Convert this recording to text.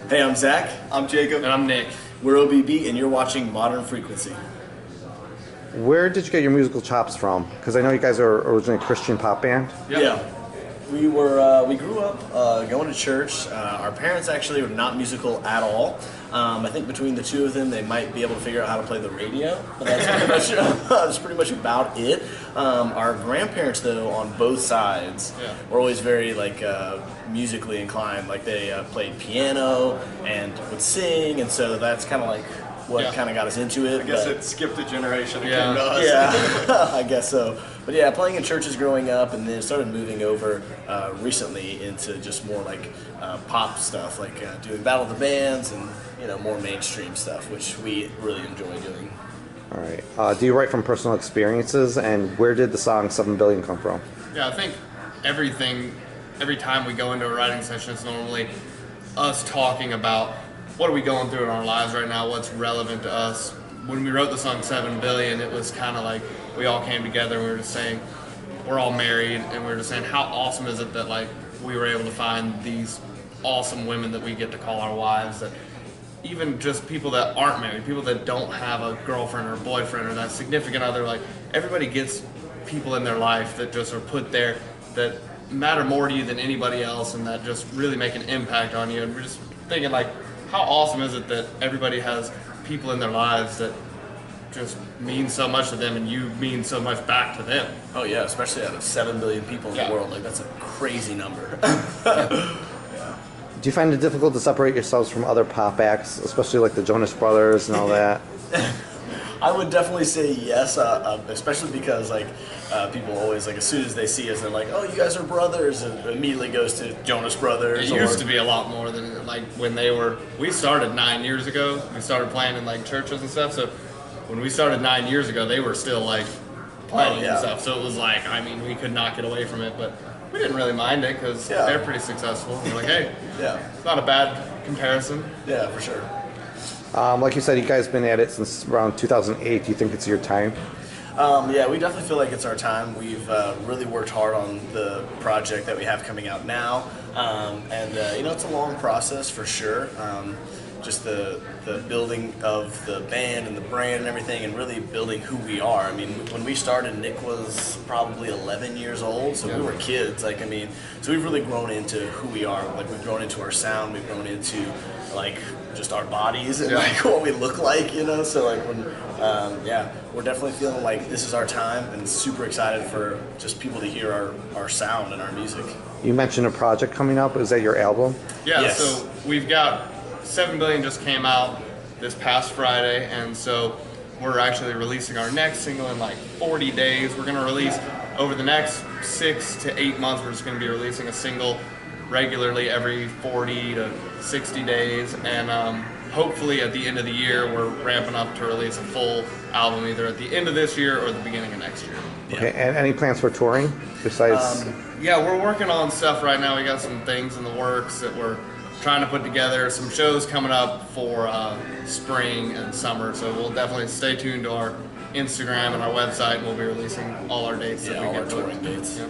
Hey, I'm Zach. I'm Jacob. And I'm Nick. We're OBB, and you're watching Modern Frequency. Where did you get your musical chops from? Because I know you guys are originally a Christian pop band. Yeah. We grew up going to church. Our parents actually were not musical at all. I think between the two of them, they might be able to figure out how to play the radio, but that's pretty much about it. Our grandparents, though, on both sides, were always very musically inclined. Like they played piano and would sing, and so that's kind of like what kind of got us into it. I guess it skipped a generation and Yeah. came to us. Yeah, I guess so. But yeah, playing in churches growing up, and then started moving over recently into just more like pop stuff, like doing Battle of the Bands and more mainstream stuff, which we really enjoy doing. All right. Do you write from personal experiences, and where did the song 7 Billion come from? Yeah, I think every time we go into a writing session, it's normally us talking about what are we going through in our lives right now, what's relevant to us. When we wrote the song 7 Billion, it was kind of like we all came together and we were just saying, we're all married, and we were just saying how awesome is it that we were able to find these awesome women that we get to call our wives, that even just people that aren't married, people that don't have a girlfriend or a boyfriend or that significant other, everybody gets people in their life that just are put there that matter more to you than anybody else and that just really make an impact on you. And we're just thinking how awesome is it that everybody has people in their lives that just mean so much to them and you mean so much back to them. Oh yeah, especially out of 7 billion people in the world. That's a crazy number. Do you find it difficult to separate yourselves from other pop acts, especially like the Jonas Brothers and all that? I would definitely say yes, especially because people always as soon as they see us, they're like, "Oh, you guys are brothers," and it immediately goes to Jonas Brothers. It used to be a lot more than when we started 9 years ago. We started playing in churches and stuff. So when we started 9 years ago, they were still playing and stuff. So it was we could not get away from it, but we didn't really mind it because they're pretty successful. We're like, hey, it's not a bad comparison. Yeah, for sure. Like you said, you guys have been at it since around 2008. Do you think it's your time? Yeah, we definitely feel like it's our time. We've really worked hard on the project that we have coming out now, and it's a long process for sure. Just the building of the band and the brand and everything, and really building who we are. I mean, when we started, Nick was probably 11 years old, so we were kids. So we've really grown into who we are. We've grown into our sound. We've grown into just our bodies and what we look like. So we're definitely feeling like this is our time, and super excited for just people to hear our sound and our music. You mentioned a project coming up. Is that your album? Yeah. Yes. So we've got 7 Billion just came out this past Friday, and so we're actually releasing our next single in 40 days. We're going to release over the next 6 to 8 months. We're just going to be releasing a single regularly every 40 to 60 days, and hopefully at the end of the year we're ramping up to release a full album either at the end of this year or the beginning of next year. Okay, and any plans for touring besides? Yeah, we're working on stuff right now. We got some things in the works that we're trying to put together, some shows coming up for spring and summer, so we'll definitely stay tuned to our Instagram and our website, and we'll be releasing all our dates that we all get our touring dates. Yeah.